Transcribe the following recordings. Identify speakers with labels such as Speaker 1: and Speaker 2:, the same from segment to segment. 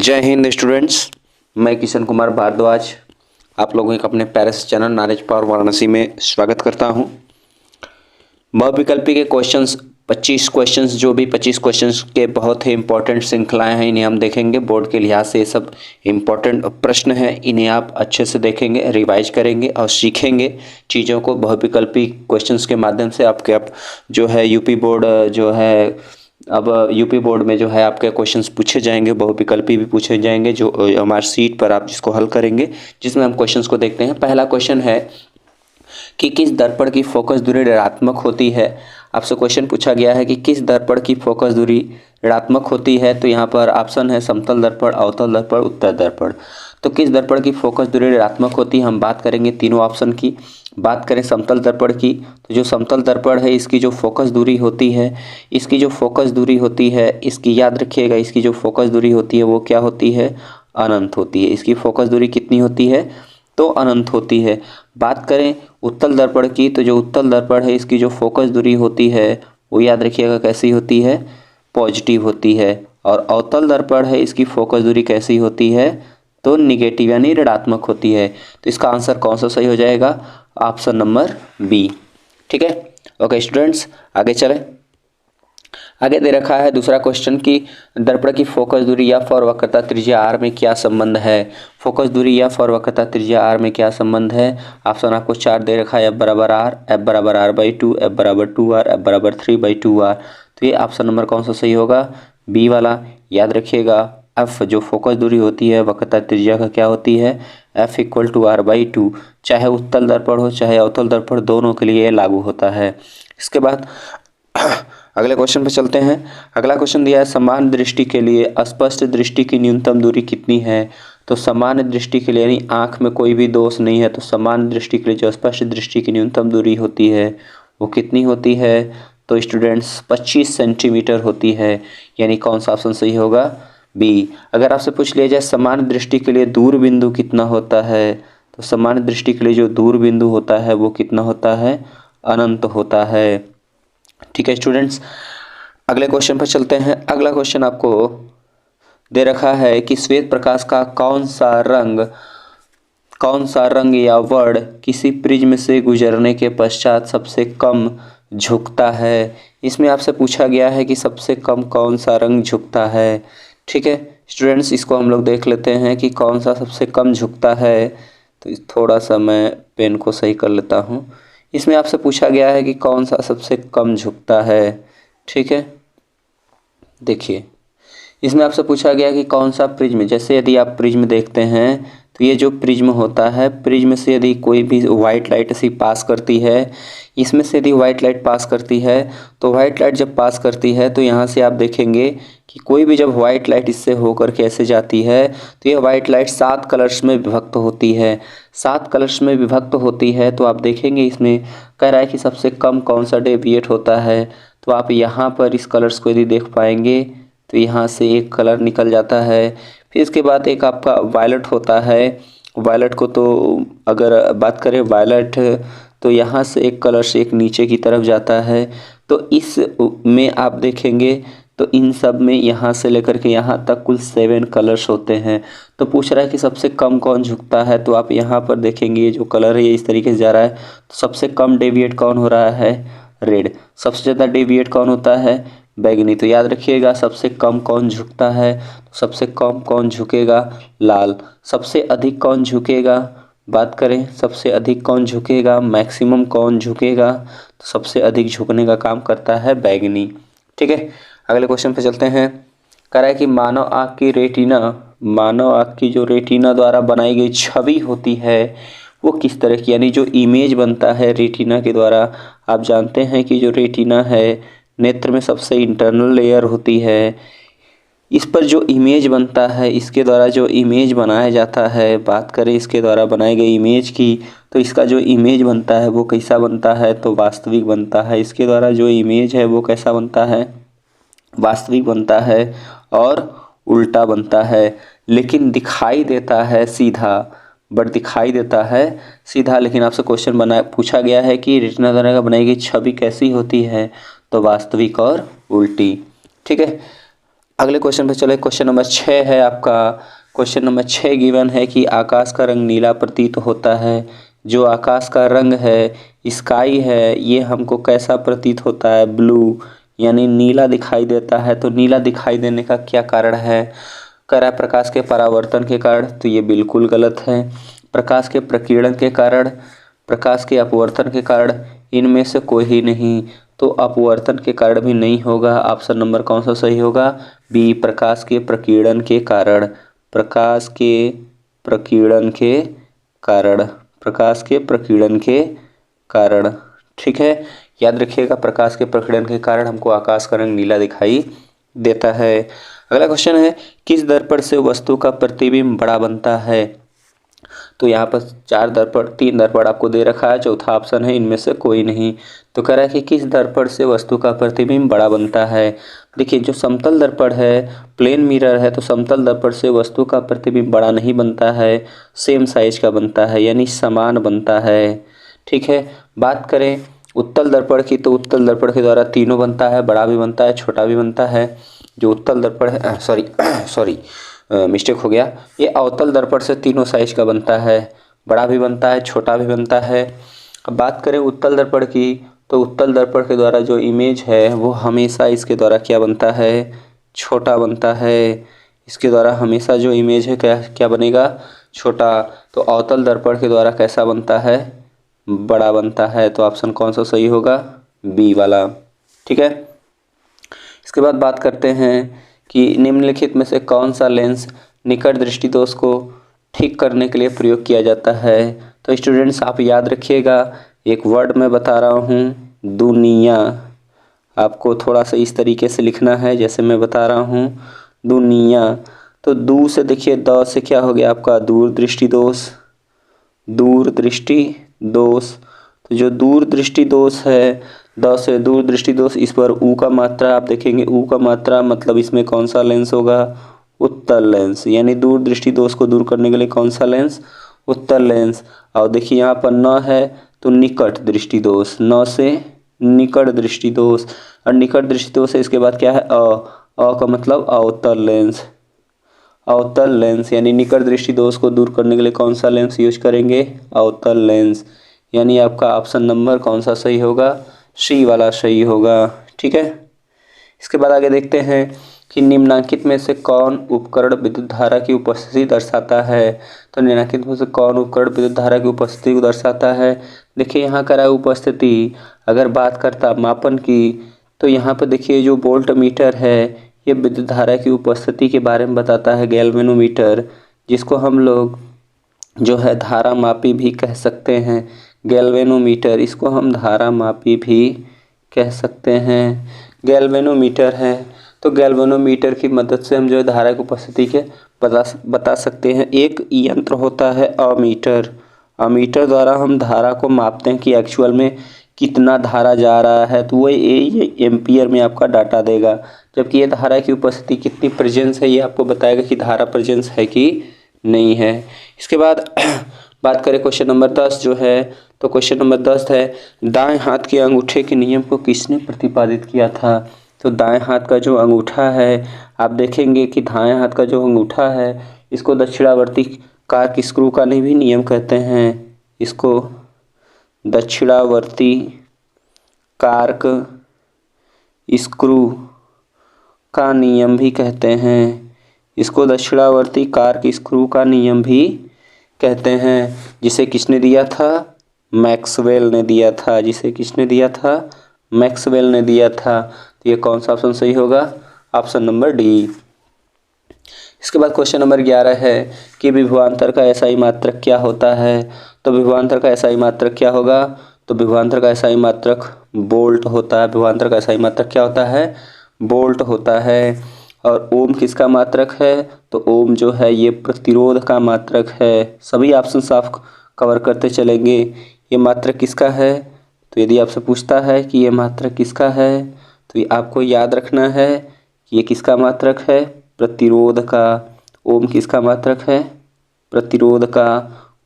Speaker 1: जय हिंद स्टूडेंट्स, मैं किशन कुमार भारद्वाज आप लोगों के अपने Paris channel knowledge power Varanasi में स्वागत करता हूं। बहुविकल्पी के क्वेश्चंस 25 क्वेश्चंस जो भी 25 क्वेश्चंस के बहुत ही इंपॉर्टेंट श्रृंखलाएं हैं, इन्हें हम देखेंगे। बोर्ड के लिहाज से ये सब इंपॉर्टेंट प्रश्न हैं, इन्हें आप अच्छे से देखेंगे, रिवाइज करेंगे और सीखेंगे चीज़ों को। बहुविकल्पी क्वेश्चंस के माध्यम से आपके अब जो है यूपी बोर्ड जो है अब यूपी बोर्ड में जो है आपके क्वेश्चंस पूछे जाएंगे, बहुविकल्पी भी पूछे जाएंगे जो हमारी सीट पर आप जिसको हल करेंगे, जिसमें हम क्वेश्चंस को देखते हैं। पहला क्वेश्चन है कि किस दर्पण की फोकस दूरी ऋणात्मक होती है। आपसे क्वेश्चन पूछा गया है कि किस दर्पण की फोकस दूरी ऋणात्मक होती है। तो यहाँ पर ऑप्शन है समतल दर्पण, अवतल दर्पण, उत्तल दर्पण। तो किस दर्पण की फोकस दूरी ऋणात्मक होती है, हम बात करेंगे तीनों ऑप्शन की। बात करें समतल दर्पण की, तो जो समतल दर्पण है इसकी जो फोकस दूरी होती है, इसकी जो फोकस दूरी होती है, इसकी याद रखिएगा, इसकी जो फोकस दूरी होती है वो क्या होती है, अनंत होती है। इसकी फोकस दूरी कितनी होती है, तो अनंत होती है। बात करें उत्तल दर्पण की, तो जो उत्तल दर्पण है इसकी जो फोकस दूरी होती है वो याद रखिएगा कैसी होती है, पॉजिटिव होती है। और अवतल दर्पण है इसकी फोकस दूरी कैसी होती है, तो निगेटिव यानी ऋणात्मक होती है। तो इसका आंसर कौन सा सही हो जाएगा, ऑप्शन नंबर बी। ठीक है, ओके स्टूडेंट्स, आगे चलें। आगे दे रखा है दूसरा क्वेश्चन की दर्पण की फोकस दूरी या फॉर वक्रता त्रिज्या आर में क्या संबंध है। फोकस दूरी या फॉर वक्रता त्रिज्या आर में क्या संबंध है। ऑप्शन आपको 4 दे रखा है, एफ बराबर आर, एफ बराबर आर बाई 2, एफ बराबर 2 आर, एफ बराबर 3/2 आर। तो ये ऑप्शन नंबर कौन सा सही होगा, बी वाला। याद रखिएगा एफ जो फोकस दूरी होती है वक्रता त्रिज्या का क्या होती है, F equal to R by 2। चाहे उत्तल दर्पण हो चाहे अवतल दर्पण, दोनों के लिए लागू होता है। इसके बाद अगले क्वेश्चन पे चलते हैं। अगला क्वेश्चन दिया है समान दृष्टि के लिए अस्पष्ट दृष्टि की न्यूनतम दूरी कितनी है। तो समान दृष्टि के लिए यानी आँख में कोई भी दोष नहीं है, तो समान दृष्टि के लिए जो स्पष्ट दृष्टि की न्यूनतम दूरी होती है वो कितनी होती है, तो स्टूडेंट्स 25 सेंटीमीटर होती है। यानी कौन सा ऑप्शन सही होगा, बी। अगर आपसे पूछ लिया जाए समान दृष्टि के लिए दूर बिंदु कितना होता है, तो समान दृष्टि के लिए जो दूर बिंदु होता है वो कितना होता है, अनंत होता है। ठीक है स्टूडेंट्स, अगले क्वेश्चन पर चलते हैं। अगला क्वेश्चन आपको दे रखा है कि श्वेत प्रकाश का कौन सा रंग या वर्ण किसी प्रिज्म से गुजरने के पश्चात सबसे कम झुकता है। इसमें आपसे पूछा गया है कि सबसे कम कौन सा रंग झुकता है। ठीक है स्टूडेंट्स, इसको हम लोग देख लेते हैं कि कौन सा सबसे कम झुकता है। तो थोड़ा सा मैं पेन को सही कर लेता हूँ। इसमें आपसे पूछा गया है कि कौन सा सबसे कम झुकता है। ठीक है, देखिए इसमें आपसे पूछा गया कि कौन सा प्रिज्म, जैसे यदि आप प्रिज्म देखते हैं तो ये जो प्रिज्म होता है, प्रिज्म से यदि कोई भी वाइट लाइट ऐसी पास करती है, इसमें से यदि वाइट लाइट पास करती है, तो वाइट लाइट जब पास करती है तो यहाँ से आप देखेंगे कि कोई भी जब वाइट लाइट इससे होकर के ऐसे जाती है तो ये वाइट लाइट 7 कलर्स में विभक्त होती है। 7 कलर्स में विभक्त होती है, तो आप देखेंगे इसमें कह रहा है कि सबसे कम कौन सा डेविएट होता है। तो आप यहाँ पर इस कलर्स को यदि देख पाएंगे तो यहाँ से एक कलर निकल जाता है। फिर इसके बाद एक आपका वायलेट होता है। वायलेट को तो अगर बात करें वायलेट, तो यहाँ से एक कलर से एक नीचे की तरफ जाता है। तो इस में आप देखेंगे तो इन सब में यहाँ से लेकर के यहाँ तक कुल 7 कलर्स होते हैं। तो पूछ रहा है कि सबसे कम कौन झुकता है। तो आप यहाँ पर देखेंगे ये जो कलर है ये इस तरीके से जा रहा है। तो सबसे कम डेविएट कौन हो रहा है, रेड। सबसे ज़्यादा डेविएट कौन होता है, बैगनी। तो याद रखिएगा सबसे कम कौन झुकता है, तो सबसे कम कौन झुकेगा, लाल। सबसे अधिक कौन झुकेगा, बात करें सबसे अधिक कौन झुकेगा, मैक्सिमम कौन झुकेगा, तो सबसे अधिक झुकने का काम करता है बैगनी। ठीक है, अगले क्वेश्चन पे चलते हैं। कह रहा है कि मानव आँख की जो रेटिना द्वारा बनाई गई छवि होती है वो किस तरह की, यानी जो इमेज बनता है रेटिना के द्वारा। आप जानते हैं कि जो रेटिना है नेत्र में सबसे इंटरनल लेयर होती है। इस पर जो इमेज बनता है, इसके द्वारा जो इमेज बनाया जाता है, बात करें इसके द्वारा बनाई गई इमेज की, तो इसका जो इमेज बनता है वो कैसा बनता है, तो वास्तविक बनता है। इसके द्वारा जो इमेज है वो कैसा बनता है, वास्तविक बनता है और उल्टा बनता है। लेकिन दिखाई देता है सीधा, दिखाई देता है सीधा। लेकिन आपसे क्वेश्चन पूछा गया है कि रेटिना द्वारा बनाई गई छवि कैसी होती है, तो वास्तविक और उल्टी। ठीक है, अगले क्वेश्चन पे चले। क्वेश्चन नंबर 6 है आपका। क्वेश्चन नंबर 6 गिवन है कि आकाश का रंग नीला प्रतीत होता है। जो आकाश का रंग है, स्काई है, ये हमको कैसा प्रतीत होता है? ब्लू, यानी नीला दिखाई देता है। तो नीला दिखाई देने का क्या कारण है? कह रहा है प्रकाश के परावर्तन के कारण, तो ये बिल्कुल गलत है। प्रकाश के प्रकीर्णन के कारण, प्रकाश के अपवर्तन के कारण, इनमें से कोई ही नहीं। तो अपवर्तन के कारण भी नहीं होगा। ऑप्शन नंबर कौन सा सही होगा? बी, प्रकाश के प्रकीर्णन के कारण। प्रकाश के प्रकीर्णन के कारण, प्रकाश के प्रकीर्णन के कारण। ठीक है, याद रखिएगा, प्रकाश के प्रकीर्णन के कारण हमको आकाश का रंग नीला दिखाई देता है। अगला क्वेश्चन है, किस दर्पण से वस्तु का प्रतिबिंब बड़ा बनता है? तो यहाँ पर 3 दर्पण आपको दे रखा है, चौथा ऑप्शन है इनमें से कोई नहीं। तो कह रहा है कि किस दर्पण से वस्तु का प्रतिबिंब बड़ा बनता है? देखिए, जो समतल दर्पण है, प्लेन मिरर है, तो समतल दर्पण से वस्तु का प्रतिबिंब बड़ा नहीं बनता है, सेम साइज का बनता है, यानी समान बनता है। ठीक है, बात करें उत्तल दर्पण की, तो उत्तल दर्पण के द्वारा तीनों बनता है, बड़ा भी बनता है, छोटा भी बनता है। जो उत्तल दर्पण है, सॉरी मिस्टेक हो गया, ये अवतल दर्पण से तीनों साइज का बनता है, बड़ा भी बनता है, छोटा भी बनता है। अब बात करें उत्तल दर्पण की, तो उत्तल दर्पण के द्वारा जो इमेज है वो हमेशा इसके द्वारा क्या बनता है? छोटा बनता है। इसके द्वारा हमेशा जो इमेज है क्या क्या बनेगा? छोटा। तो अवतल दर्पण के द्वारा कैसा बनता है? बड़ा बनता है। तो ऑप्शन कौन सा सही होगा? बी वाला। ठीक है, इसके बाद बात करते हैं कि निम्नलिखित में से कौन सा लेंस निकट दृष्टि दोष को ठीक करने के लिए प्रयोग किया जाता है? तो स्टूडेंट्स आप याद रखिएगा, एक वर्ड मैं बता रहा हूँ, दुनिया। आपको थोड़ा सा इस तरीके से लिखना है जैसे मैं बता रहा हूँ, दुनिया। तो दू से देखिए, द से क्या हो गया आपका? दूर दृष्टि दोष, दूर दृष्टि दोष। तो जो दूर दृष्टि दोष है, द से दूर दृष्टि दोष, इस पर ऊ का मात्रा आप देखेंगे, ऊ का मात्रा मतलब इसमें कौन सा लेंस होगा? उत्तल लेंस। यानी दूर दृष्टि दोष को दूर करने के लिए कौन सा लेंस? उत्तल लेंस। और देखिए यहाँ पर न है तो निकट दृष्टि दोष, न से निकट दृष्टि दोष, और निकट दृष्टि दोष है, इसके बाद क्या है? अ का मतलब अवतल लेंस। अवतल लेंस यानी निकट दृष्टि दोष को दूर करने के लिए कौन सा लेंस यूज करेंगे? अवतल लेंस। यानी आपका ऑप्शन नंबर कौन सा सही होगा? सी वाला सही होगा। ठीक है, इसके बाद आगे देखते हैं कि निम्नलिखित में से कौन उपकरण विद्युत धारा की उपस्थिति दर्शाता है? तो निम्नलिखित में से कौन उपकरण विद्युत धारा की उपस्थिति को दर्शाता है? देखिए यहाँ करा है उपस्थिति। अगर बात करता मापन की, तो यहाँ पर देखिए जो वोल्ट मीटर है, ये विद्युत धारा की उपस्थिति के बारे में बताता है। गैल्वेनोमीटर, जिसको हम लोग जो है धारा मापी भी कह सकते हैं, गैल्वेनोमीटर, इसको हम धारा मापी भी कह सकते हैं। गैल्वेनोमीटर है, तो गैल्वेनोमीटर की मदद से हम जो है धारा की उपस्थिति के बता सकते हैं। एक यंत्र होता है अमीटर। अमीटर द्वारा हम धारा को मापते हैं कि एक्चुअल में कितना धारा जा रहा है, तो वो ये एम्पियर में आपका डाटा देगा। जबकि ये धारा की उपस्थिति कितनी प्रेजेंस है, ये आपको बताएगा कि धारा प्रेजेंस है कि नहीं है। इसके बाद बात करें क्वेश्चन नंबर 10 जो है, तो क्वेश्चन नंबर 10 है, दाएं हाथ के अंगूठे के नियम को किसने प्रतिपादित किया था? तो दाएं हाथ का जो अंगूठा है, आप देखेंगे कि दाएं हाथ का जो अंगूठा है, इसको दक्षिणावर्ती कार्क स्क्रू का भी नियम कहते हैं। इसको दक्षिणावर्ती कार्क स्क्रू का नियम भी कहते हैं। इसको दक्षिणावर्ती कार्क स्क्रू का नियम भी कहते हैं। जिसे किसने दिया था? मैक्सवेल ने दिया था। जिसे किसने दिया था? मैक्सवेल ने दिया था। तो ये कौन सा ऑप्शन सही होगा? Option number D. इसके बाद क्वेश्चन नंबर 11 है कि विभवांतर का एसआई मात्रक क्या होता है? तो विभवांतर का एसआई मात्रक क्या होगा? तो विभवांतर का एसआई मात्रक वोल्ट होता है। विभवांतर का एसआई मात्रक क्या होता है? वोल्ट होता है। और ओम किसका मात्रक है? तो ओम जो है ये प्रतिरोध का मात्रक है। सभी ऑप्शन साफ कवर करते चलेंगे। ये मात्रक किसका है? तो यदि आपसे पूछता है कि ये मात्रक किसका है, तो ये आपको याद रखना है कि ये किसका मात्रक है? प्रतिरोध का। ओम किसका मात्रक है? प्रतिरोध का।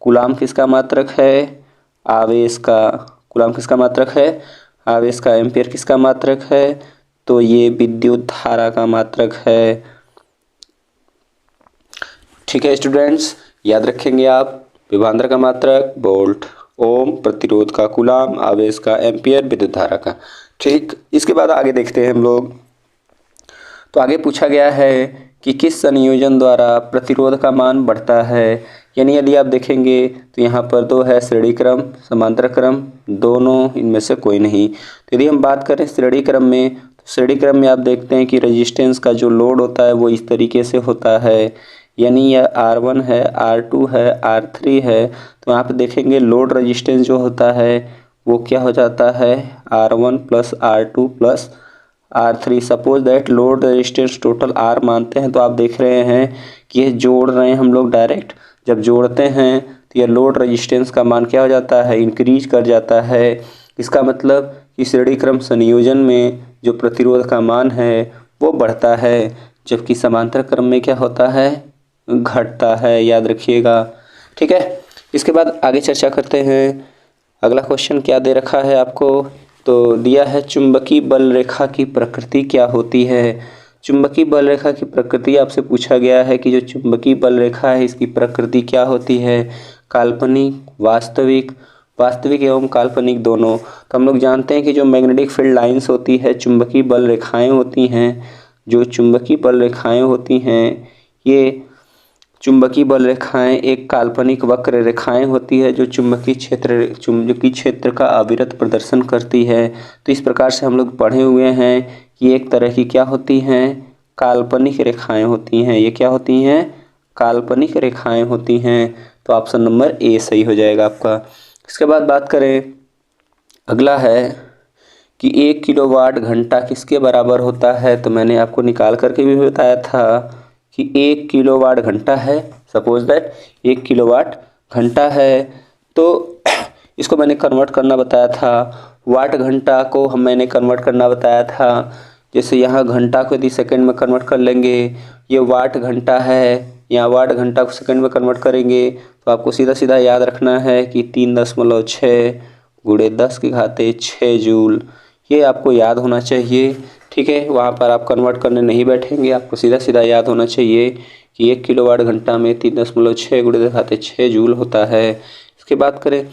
Speaker 1: कूलाम किसका मात्रक है? आवेश का। कूलाम किसका मात्रक है? आवेश का। एम्पियर किसका मात्रक है? तो ये विद्युत धारा का मात्रक है। ठीक है स्टूडेंट्स, याद रखेंगे आप। विभवांतर का मात्रक वोल्ट, ओम, प्रतिरोध का कूलाम, आवेश का एम्पियर, विद्युत धारा का। ठीक, इसके बाद आगे देखते हैं हम लोग। तो आगे पूछा गया है कि किस संयोजन द्वारा प्रतिरोध का मान बढ़ता है। यानी यदि आप देखेंगे तो यहाँ पर दो है, श्रेणी क्रम, समांतर क्रम, दोनों इनमें से कोई नहीं। तो यदि हम बात करें श्रेणी क्रम में, तो श्रेणी क्रम में आप देखते हैं कि रेजिस्टेंस का जो लोड होता है वो इस तरीके से होता है। यानी यह R1 है, R2 है, R3 है। तो यहाँ पे देखेंगे लोड रेजिस्टेंस जो होता है वो क्या हो जाता है, R1 plus R2 plus R3। Suppose that load resistance total R मानते हैं, तो आप देख रहे हैं कि ये जोड़ रहे हैं हम लोग डायरेक्ट। जब जोड़ते हैं तो यह लोड रेजिस्टेंस का मान क्या हो जाता है, इंक्रीज कर जाता है। इसका मतलब कि श्रेणी क्रम संयोजन में जो प्रतिरोध का मान है वो बढ़ता है, जबकि समांतर क्रम में क्या होता है, घटता है। याद रखिएगा। ठीक है, इसके बाद आगे चर्चा करते हैं। अगला क्वेश्चन क्या दे रखा है आपको, तो दिया है चुंबकीय बल रेखा की प्रकृति क्या होती है। चुंबकीय बल रेखा की प्रकृति आपसे पूछा गया है कि जो चुंबकीय बल रेखा है इसकी प्रकृति क्या होती है, काल्पनिक, वास्तविक, वास्तविक एवं काल्पनिक दोनों। तो हम लोग जानते हैं कि जो मैग्नेटिक फील्ड लाइंस होती है, चुंबकीय बल रेखाएं होती हैं। जो चुंबकीय बल रेखाएं होती हैं, ये चुंबकीय बल रेखाएं एक काल्पनिक वक्र रेखाएं होती है जो चुंबकीय क्षेत्र का अविरत प्रदर्शन करती है। तो इस प्रकार से हम लोग पढ़े हुए हैं कि एक तरह की क्या होती हैं, काल्पनिक रेखाएं होती हैं। ये क्या होती हैं, काल्पनिक रेखाएं होती हैं। तो ऑप्शन नंबर ए सही हो जाएगा आपका। इसके बाद बात करें, अगला है कि 1 किलोवाट घंटा किसके बराबर होता है। तो मैंने आपको निकाल करके भी बताया था कि 1 किलोवाट घंटा है। सपोज दैट 1 किलोवाट घंटा है, तो इसको मैंने कन्वर्ट करना बताया था। वाट घंटा को मैंने कन्वर्ट करना बताया था। जैसे यहाँ घंटा को यदि सेकंड में कन्वर्ट कर लेंगे, ये वाट घंटा है, यहाँ वाट घंटा को सेकंड में कन्वर्ट करेंगे तो आपको सीधा सीधा याद रखना है कि 3.6 गुणे 10⁻6 जूल। ये आपको याद होना चाहिए। ठीक है, वहाँ पर आप कन्वर्ट करने नहीं बैठेंगे, आपको सीधा सीधा याद होना चाहिए कि 1 किलोवाट घंटा में 3.6 गुणे 10⁻6 जूल होता है। इसके बात करें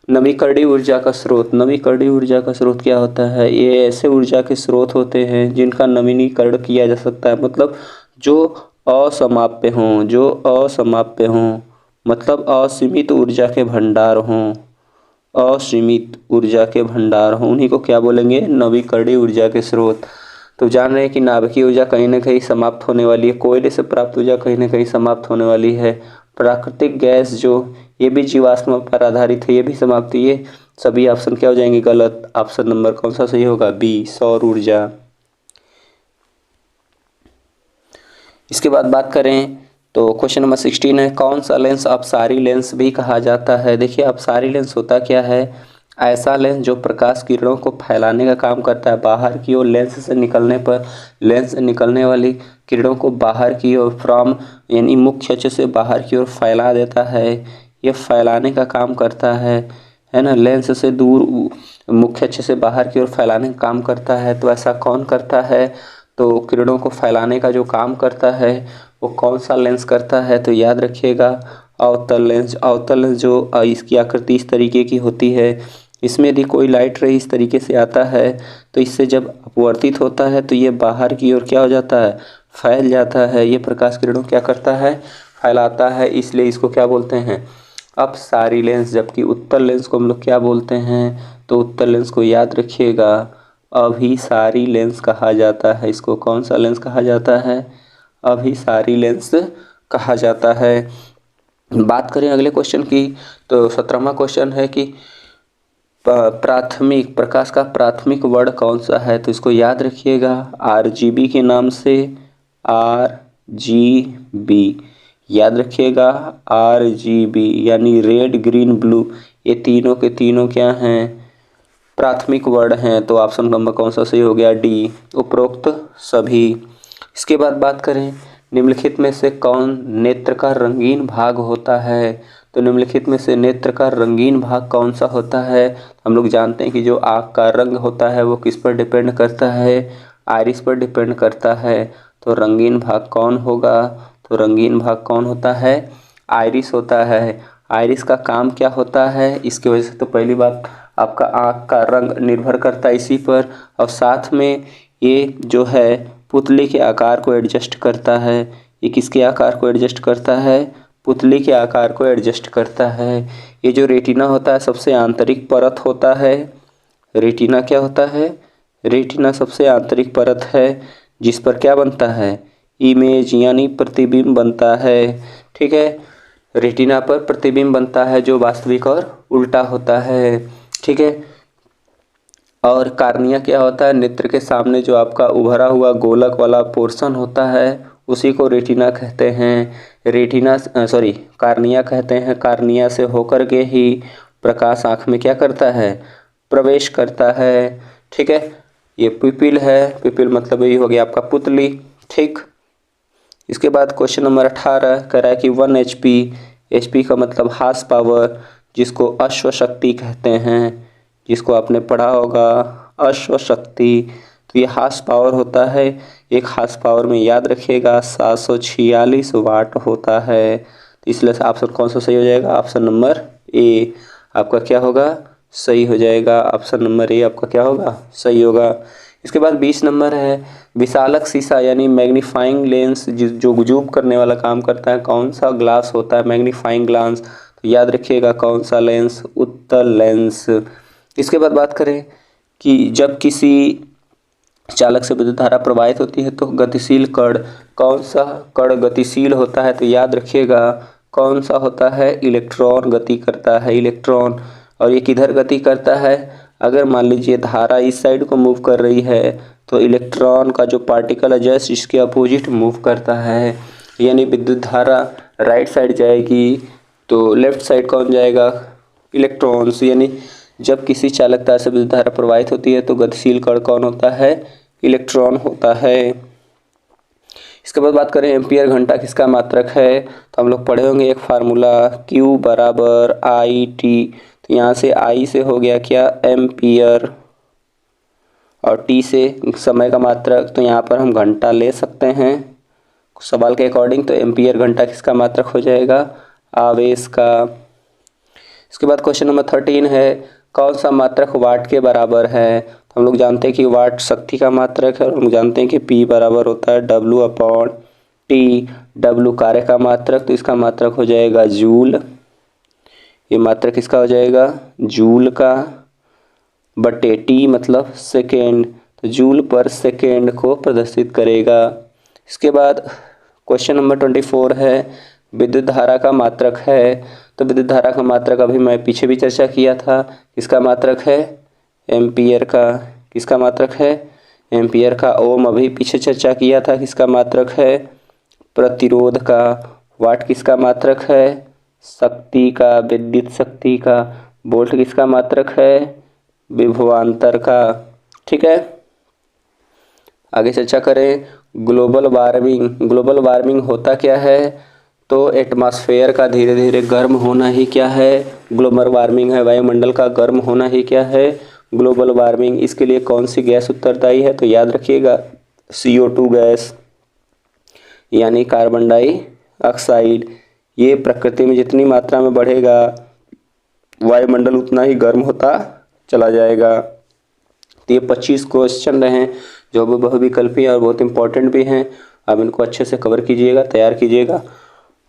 Speaker 1: नवीकरणीय ऊर्जा का स्रोत। नवीकरणीय ऊर्जा का स्रोत क्या होता है, ये ऐसे ऊर्जा के स्रोत होते हैं जिनका नवीनीकरण किया जा सकता है। मतलब जो असमाप्य हों, जो असमाप्य हों, मतलब असीमित ऊर्जा के भंडार हों, असीमित ऊर्जा के भंडार हों, उन्हीं को क्या बोलेंगे, नवीकरणीय ऊर्जा के स्रोत। तो जान रहे हैं कि नाभिकीय ऊर्जा कहीं ना कहीं समाप्त होने वाली है, कोयले से प्राप्त ऊर्जा कहीं ना कहीं समाप्त होने वाली है, प्राकृतिक गैस जो ये भी जीवाश्म पर आधारित है, ये भी समाप्त। ये सभी ऑप्शन क्या हो जाएंगे, गलत। ऑप्शन नंबर कौन सा सही होगा, बी, सौर ऊर्जा। इसके बाद बात करें तो क्वेश्चन नंबर 16 है, कौन सा लेंस अपसारी लेंस भी कहा जाता है। देखिए अपसारी लेंस होता क्या है, ऐसा लेंस जो प्रकाश किरणों को फैलाने का काम करता है बाहर की ओर। लेंस से निकलने पर, लेंस से निकलने वाली किरणों को बाहर की ओर, फ्रॉम यानी मुख्य अक्ष से बाहर की ओर फैला देता है। ये फैलाने का काम करता है ना। लेंस से दूर मुख्य अक्ष से बाहर की ओर फैलाने का काम करता है। तो ऐसा कौन करता है, तो किरणों को फैलाने का जो काम करता है वो कौन सा लेंस करता है। तो याद रखिएगा अवतल लेंस। अवतल लेंस जो इसकी आकृति इस तरीके की होती है, इसमें यदि कोई लाइट रे इस तरीके से आता है तो इससे जब अपवर्तित होता है तो ये बाहर की ओर क्या हो जाता है, फैल जाता है। ये प्रकाश किरणों क्या करता है, फैलाता है, इसलिए इसको क्या बोलते हैं, अपसारी लेंस। जबकि उत्तल लेंस को हम लोग क्या बोलते हैं, तो उत्तल लेंस को याद रखिएगा अभिसारी लेंस कहा जाता है। इसको कौन सा लेंस कहा जाता है, अभिसारी लेंस कहा जाता है। बात करें अगले क्वेश्चन की, तो 17वां क्वेश्चन है कि प्राथमिक, प्रकाश का प्राथमिक वर्ण कौन सा है। तो इसको याद रखिएगा RGB के नाम से, RGB याद रखिएगा, RGB यानी रेड, ग्रीन, ब्लू, ये तीनों के तीनों क्या हैं, प्राथमिक वर्ण हैं। तो ऑप्शन नंबर कौन सा सही हो गया, डी, उपरोक्त सभी। इसके बाद बात करें निम्नलिखित में से कौन नेत्र का रंगीन भाग होता है। तो निम्नलिखित में से नेत्र का रंगीन भाग कौन सा होता है। हम लोग जानते हैं कि जो आँख का रंग होता है वो किस पर डिपेंड करता है, आयरिस पर डिपेंड करता है, तो रंगीन भाग कौन होगा? तो रंगीन भाग कौन होता है? आयरिस होता है। आयरिस का काम क्या होता है? इसकी वजह से तो पहली बात आपका आँख का रंग निर्भर करता है इसी पर, और साथ में ये जो है पुतली के आकार को एडजस्ट करता है। ये किसके आकार को एडजस्ट करता है? पुतली के आकार को एडजस्ट करता है। ये जो रेटिना होता है सबसे आंतरिक परत होता है। रेटिना क्या होता है? रेटिना सबसे आंतरिक परत है जिस पर क्या बनता है? इमेज यानी प्रतिबिंब बनता है। ठीक है, रेटिना पर प्रतिबिंब बनता है जो वास्तविक और उल्टा होता है। ठीक है, और कार्निया क्या होता है? नेत्र के सामने जो आपका उभरा हुआ गोलक वाला पोर्शन होता है उसी को रेटिना कहते हैं। रेटिना कार्निया कहते हैं। कार्निया से होकर के ही प्रकाश आँख में क्या करता है? प्रवेश करता है। ठीक है, ये पिपिल है। पिपिल मतलब ये हो गया आपका पुतली। ठीक, इसके बाद क्वेश्चन नंबर 18 कह रहा है कि 1 HP का मतलब हार्स पावर, जिसको अश्वशक्ति कहते हैं, जिसको आपने पढ़ा होगा अश्वशक्ति। तो ये हार्स पावर होता है। एक हार्स पावर में याद रखिएगा 746 वाट होता है। तो इसलिए ऑप्शन कौन सा सही हो जाएगा? ऑप्शन नंबर ए आपका क्या होगा? सही हो जाएगा। ऑप्शन नंबर ए आपका क्या होगा? सही होगा। इसके बाद 20 नंबर है विशालक शीशा यानी मैग्नीफाइंग लेंस, जो जूम करने वाला काम करता है, कौन सा ग्लास होता है? Magnifying glass. तो याद रखिएगा कौन सा लेंस? उत्तल लेंस। इसके बाद बात करें कि जब किसी चालक से विद्युत धारा प्रवाहित होती है तो गतिशील कण, कौन सा कण गतिशील होता है? तो याद रखिएगा कौन सा होता है? इलेक्ट्रॉन गति करता है, इलेक्ट्रॉन। और ये किधर गति करता है? अगर मान लीजिए धारा इस साइड को मूव कर रही है तो इलेक्ट्रॉन का जो पार्टिकल है जस्ट इसके अपोजिट मूव करता है। यानी विद्युत धारा राइट साइड जाएगी तो लेफ्ट साइड कौन जाएगा? इलेक्ट्रॉन्स। यानी जब किसी चालक तार से विद्युत धारा प्रवाहित होती है तो गतिशील कण कौन होता है? इलेक्ट्रॉन होता है। इसके बाद बात करें एम्पियर घंटा किसका मात्रक है? तो हम लोग पढ़े होंगे एक फार्मूला Q बराबर IT। तो यहाँ से I से हो गया क्या? एम्पियर, और T से समय का मात्रक। तो यहाँ पर हम घंटा ले सकते हैं सवाल के अकॉर्डिंग। तो एम्पियर घंटा किसका मात्रक हो जाएगा? आवेश का। इसके बाद क्वेश्चन नंबर 13 है कौन सा मात्रक वाट के बराबर है? तो हम लोग जानते हैं कि वाट शक्ति का मात्रक है और हम जानते हैं कि P बराबर होता है W/T। W कार्य का मात्रक, तो इसका मात्रक हो जाएगा जूल। ये मात्रक किसका हो जाएगा? जूल का, बटे T मतलब सेकेंड, तो जूल पर सेकेंड को प्रदर्शित करेगा। इसके बाद क्वेश्चन नंबर 24 है विद्युत धारा का मात्रक है। तो विद्युत धारा का मात्रक अभी मैं पीछे भी चर्चा किया था, किसका मात्रक है? एम्पियर का। किसका मात्रक है? एम्पियर का। ओम अभी पीछे चर्चा किया था, किसका मात्रक है? प्रतिरोध का। वाट किसका मात्रक है? शक्ति का, विद्युत शक्ति का। वोल्ट किसका मात्रक है? विभवांतर का। ठीक है, आगे चर्चा करें ग्लोबल वार्मिंग। ग्लोबल वार्मिंग होता क्या है? तो एटमॉस्फेयर का धीरे धीरे गर्म होना ही क्या है? ग्लोबल वार्मिंग है। वायुमंडल का गर्म होना ही क्या है? Global warming. इसके लिए कौन सी गैस उत्तरदायी है? तो याद रखिएगा CO2 गैस यानी कार्बन डाइऑक्साइड। ये प्रकृति में जितनी मात्रा में बढ़ेगा वायुमंडल उतना ही गर्म होता चला जाएगा। तो ये 25 क्वेश्चन रहे जो बहुविकल्पी और बहुत इंपॉर्टेंट भी हैं। आप इनको अच्छे से कवर कीजिएगा, तैयार कीजिएगा।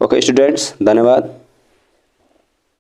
Speaker 1: ओके स्टूडेंट्स, धन्यवाद।